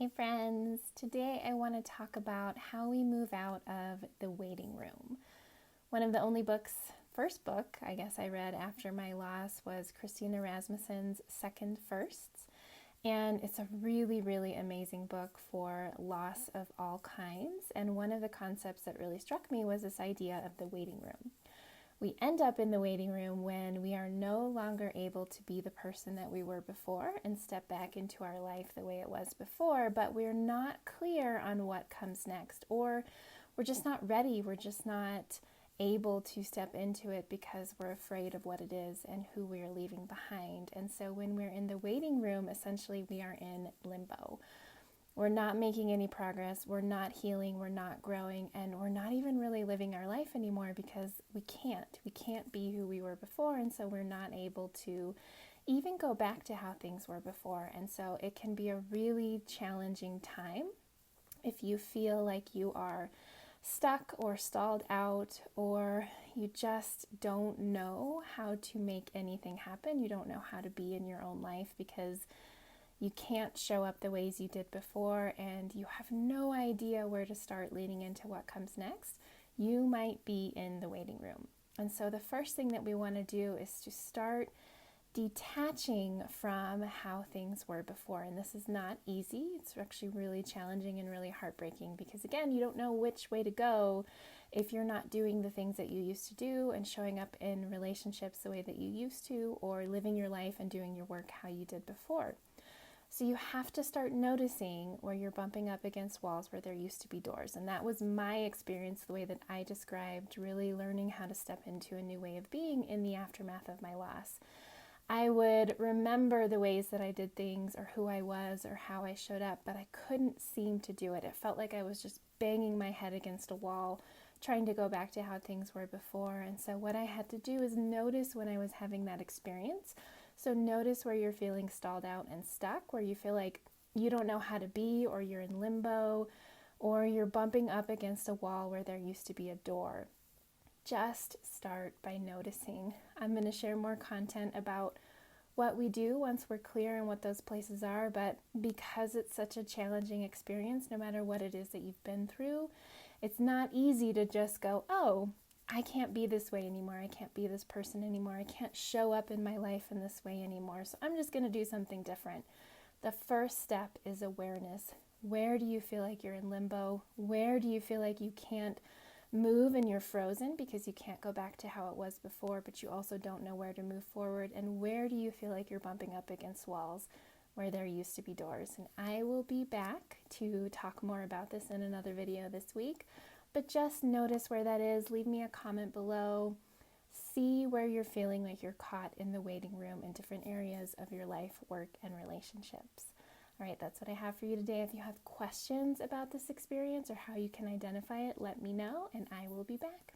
Hey friends, today I want to talk about how we move out of the waiting room. One of the only first book I guess I read after my loss was Christina Rasmussen's Second Firsts. And it's a really, really amazing book for loss of all kinds. And one of the concepts that really struck me was this idea of the waiting room. We end up in the waiting room when we are no longer able to be the person that we were before and step back into our life the way it was before, but we're not clear on what comes next, or we're just not ready. We're just not able to step into it because we're afraid of what it is and who we are leaving behind. And so when we're in the waiting room, essentially we are in limbo. We're not making any progress, we're not healing, we're not growing, and we're not even really living our life anymore because we can't be who we were before, and so we're not able to even go back to how things were before. And so it can be a really challenging time if you feel like you are stuck or stalled out, or you just don't know how to make anything happen. You don't know how to be in your own life because you can't show up the ways you did before, and you have no idea where to start leading into what comes next. You might be in the waiting room. And so the first thing that we want to do is to start detaching from how things were before. And this is not easy. It's actually really challenging and really heartbreaking because, again, you don't know which way to go if you're not doing the things that you used to do and showing up in relationships the way that you used to, or living your life and doing your work how you did before. So you have to start noticing where you're bumping up against walls where there used to be doors. And that was my experience, the way that I described really learning how to step into a new way of being in the aftermath of my loss. I would remember the ways that I did things or who I was or how I showed up, but I couldn't seem to do it. It felt like I was just banging my head against a wall, trying to go back to how things were before. And so what I had to do is notice when I was having that experience. So notice where you're feeling stalled out and stuck, where you feel like you don't know how to be, or you're in limbo, or you're bumping up against a wall where there used to be a door. Just start by noticing. I'm going to share more content about what we do once we're clear on what those places are, but because it's such a challenging experience, no matter what it is that you've been through, it's not easy to just go, oh, I can't be this way anymore. I can't be this person anymore. I can't show up in my life in this way anymore. So I'm just going to do something different. The first step is awareness. Where do you feel like you're in limbo? Where do you feel like you can't move and you're frozen because you can't go back to how it was before, but you also don't know where to move forward? And where do you feel like you're bumping up against walls where there used to be doors? And I will be back to talk more about this in another video this week. But just notice where that is. Leave me a comment below. See where you're feeling like you're caught in the waiting room in different areas of your life, work, and relationships. All right, that's what I have for you today. If you have questions about this experience or how you can identify it, let me know, and I will be back.